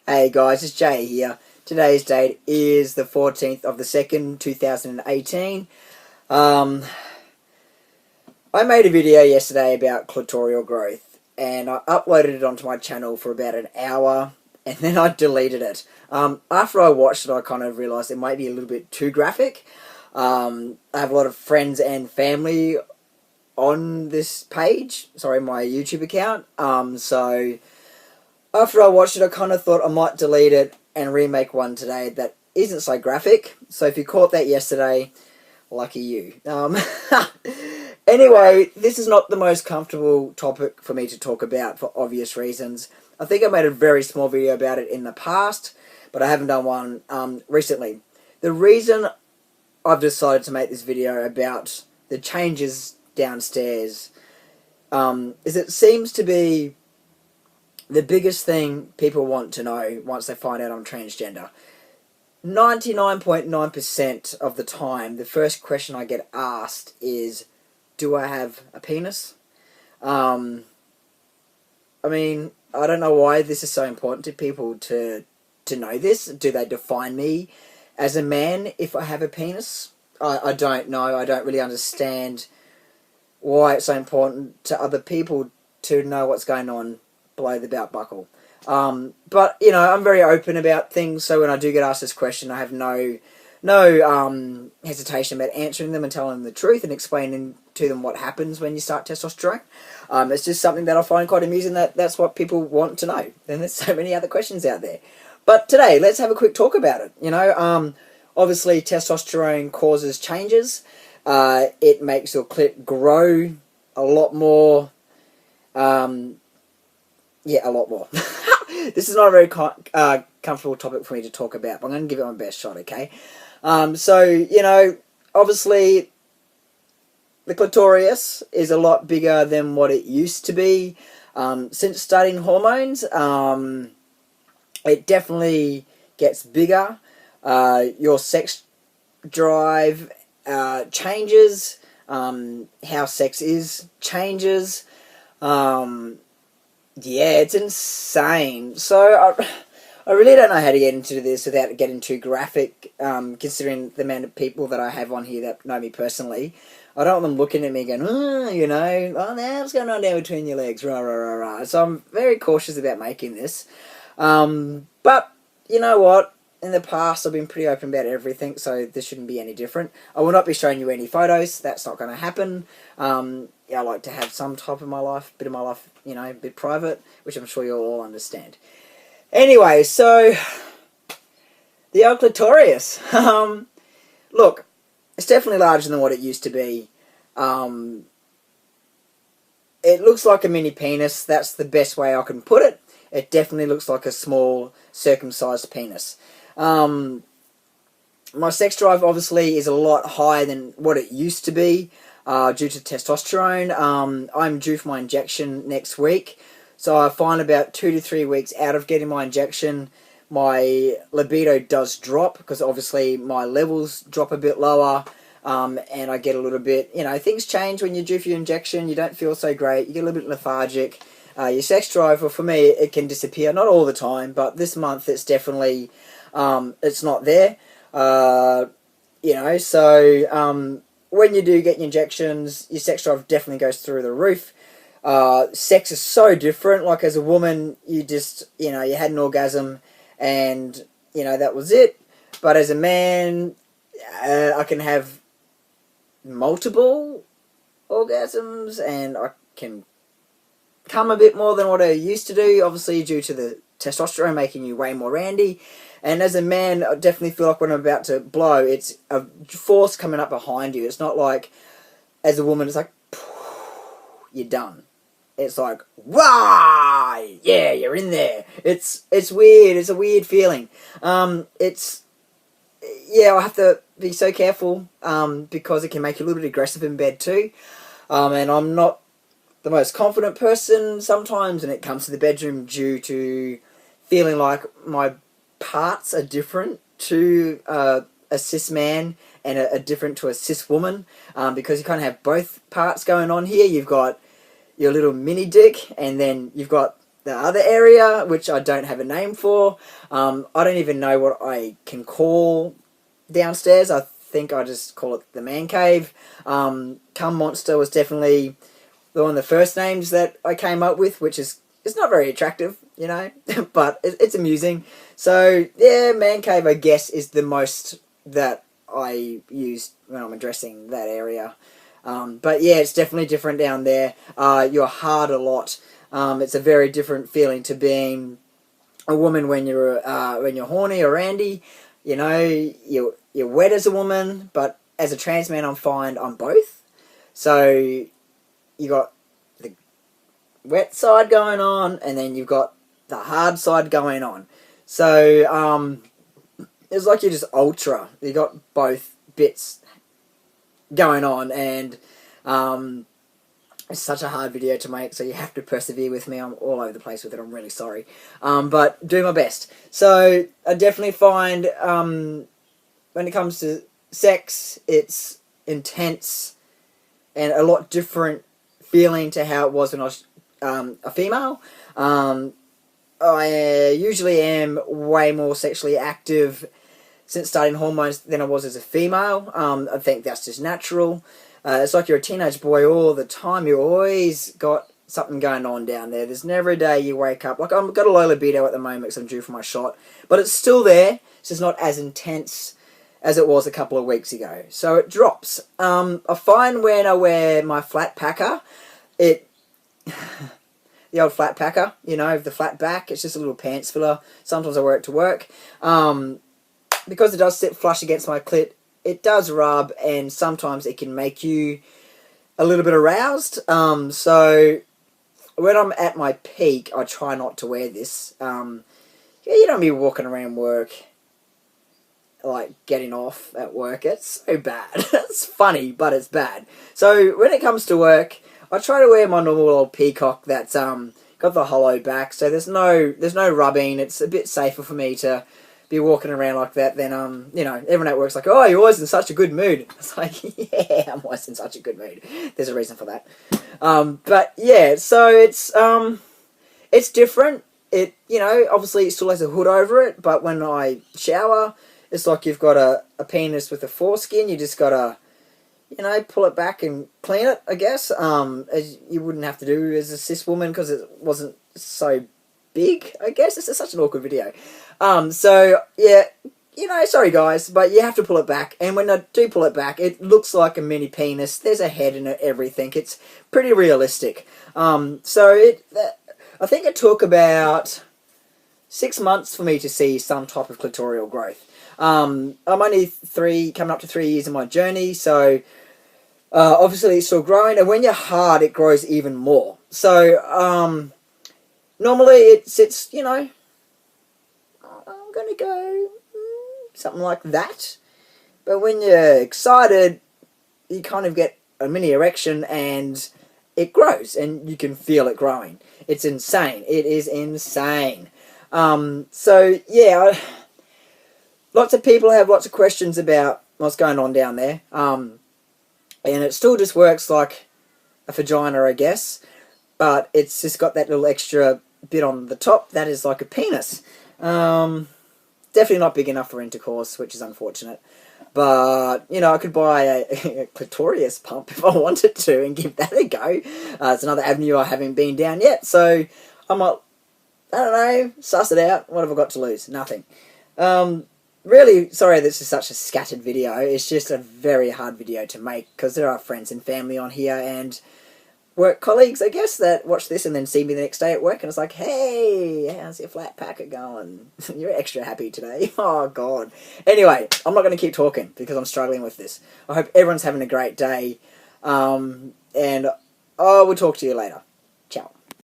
Hey guys, it's Jay here. Today's date is the 14th of the 2nd, 2018. I made a video yesterday about clitoral growth and I uploaded it onto my channel for about an hour and then I deleted it. After I watched it, I kind of realised it might be a little bit too graphic. I have a lot of friends and family on this page, my YouTube account, so after I watched it, I kind of thought I might delete it and remake one today that isn't so graphic. So if you caught that yesterday, lucky you. Anyway, this is not the most comfortable topic for me to talk about for obvious reasons. I think I made a very small video about it in the past, but I haven't done one recently. The reason I've decided to make this video about the changes downstairs is it seems to be the biggest thing people want to know once they find out I'm transgender. 99.9% of the time, the first question I get asked is, do I have a penis? I mean, I don't know why this is so important to people to know this. Do they define me as a man if I have a penis? I don't know. I don't really understand why it's so important to other people to know what's going on below the belt buckle. But, you know, I'm very open about things, so when I do get asked this question, I have no hesitation about answering them and telling them the truth and explaining to them what happens when you start testosterone. It's just something that I find quite amusing, that's what people want to know. And there's so many other questions out there. But today, let's have a quick talk about it. You know, obviously testosterone causes changes. It makes your clit grow a lot more. Yeah, a lot more. This is not a very comfortable topic for me to talk about, but I'm going to give it my best shot, okay? So, you know, obviously, the clitoris is a lot bigger than what it used to be. Since starting hormones, it definitely gets bigger. Your sex drive changes. How sex is changes. Yeah, it's insane. So I really don't know how to get into this without getting too graphic, considering the amount of people that I have on here that know me personally. I don't want them looking at me going, you know, now what's going on down between your legs, rah, rah, rah, rah. So I'm very cautious about making this. But, you know what? In the past, I've been pretty open about everything, so this shouldn't be any different. I will not be showing you any photos. That's not going to happen. Yeah, I like to have some type of my life, bit of my life, you know, a bit private, which I'm sure you'll all understand. Anyway, so the old clitoris. Look, it's definitely larger than what it used to be. It looks like a mini penis. That's the best way I can put it. It definitely looks like a small circumcised penis. My sex drive obviously is a lot higher than what it used to be due to testosterone. I'm due for my injection next week, so I find about 2 to 3 weeks out of getting my injection, my libido does drop because obviously my levels drop a bit lower, and I get a little bit, you know, things change when you're due for your injection. You don't feel so great, you get a little bit lethargic. Your sex drive, well, for me, it can disappear. Not all the time, but this month it's definitely, it's not there. You know, so when you do get your injections, your sex drive definitely goes through the roof. Sex is so different. Like, as a woman, you just, you know, you had an orgasm and, you know, that was it. But as a man, I can have multiple orgasms and I can come a bit more than what I used to do, obviously due to the testosterone making you way more randy. And as a man, I definitely feel like when I'm about to blow, it's a force coming up behind you. It's not like, as a woman, it's like, you're done. It's like, wow, yeah, you're in there. It's weird. It's a weird feeling. Yeah, I have to be so careful because it can make you a little bit aggressive in bed too. And I'm not the most confident person sometimes when it comes to the bedroom due to feeling like my parts are different to a cis man and are different to a cis woman, because you kind of have both parts going on here. You've got your little mini dick and then you've got the other area, which I don't have a name for. I don't even know what I can call downstairs. I think I just call it the man cave. Cum Monster was definitely one of the first names that I came up with, which is it's not very attractive, you know, but it's amusing. So yeah, man cave I guess is the most that I use when I'm addressing that area. But yeah, it's definitely different down there. You're hard a lot. It's a very different feeling to being a woman when you're horny or randy. You know, you're wet as a woman, but as a trans man, I'm fine on both. So you got the wet side going on, and then you've got the hard side going on. So it's like you're just ultra. You got both bits going on, and it's such a hard video to make, so you have to persevere with me. I'm all over the place with it. I'm really sorry, but do my best. So I definitely find when it comes to sex, it's intense and a lot different feeling to how it was when I was a female. I usually am way more sexually active since starting hormones than I was as a female. I think that's just natural. It's like you're a teenage boy all the time. You always got something going on down there. There's never a day you wake up. Like, I've got a low libido at the moment because I'm due for my shot. But it's still there. It's just not as intense as it was a couple of weeks ago. So it drops. I find when I wear my flat packer, the old flat packer, you know, the flat back, it's just a little pants filler. Sometimes I wear it to work. Because it does sit flush against my clit, it does rub, and sometimes it can make you a little bit aroused. So when I'm at my peak, I try not to wear this. You don't be walking around work like getting off at work. It's so bad. It's funny, but it's bad. So when it comes to work, I try to wear my normal old peacock that's got the hollow back. So there's no rubbing. It's a bit safer for me to be walking around like that, then you know, everyone at work's like, oh, you're always in such a good mood. It's like, yeah, I'm always in such a good mood. There's a reason for that. But yeah, so it's different. It, you know, obviously it still has a hood over it, but when I shower, it's like you've got a penis with a foreskin. You just gotta, you know, pull it back and clean it, I guess, as you wouldn't have to do as a cis woman because it wasn't so big, I guess. It's such an awkward video. So, yeah, you know, sorry guys, but you have to pull it back. And when I do pull it back, it looks like a mini penis. There's a head in it, everything. It's pretty realistic. I think it took about 6 months for me to see some type of clitoral growth. I'm only coming up to 3 years in my journey, so obviously it's still growing. And when you're hard, it grows even more. So, normally it sits, you know, I'm going to go something like that. But when you're excited, you kind of get a mini erection and it grows and you can feel it growing. It's insane. It is insane. So, yeah, lots of people have lots of questions about what's going on down there. And it still just works like a vagina, I guess. But it's just got that little extra bit on the top that is like a penis. Definitely not big enough for intercourse, which is unfortunate. But, you know, I could buy a clitorius pump if I wanted to and give that a go. It's another avenue I haven't been down yet. So I might, I don't know, suss it out. What have I got to lose? Nothing. Really sorry this is such a scattered video. It's just a very hard video to make because there are friends and family on here and work colleagues, I guess, that watch this and then see me the next day at work and it's like, hey, how's your flat packer going? You're extra happy today. Oh, God. Anyway, I'm not going to keep talking because I'm struggling with this. I hope everyone's having a great day. And I will talk to you later. Ciao.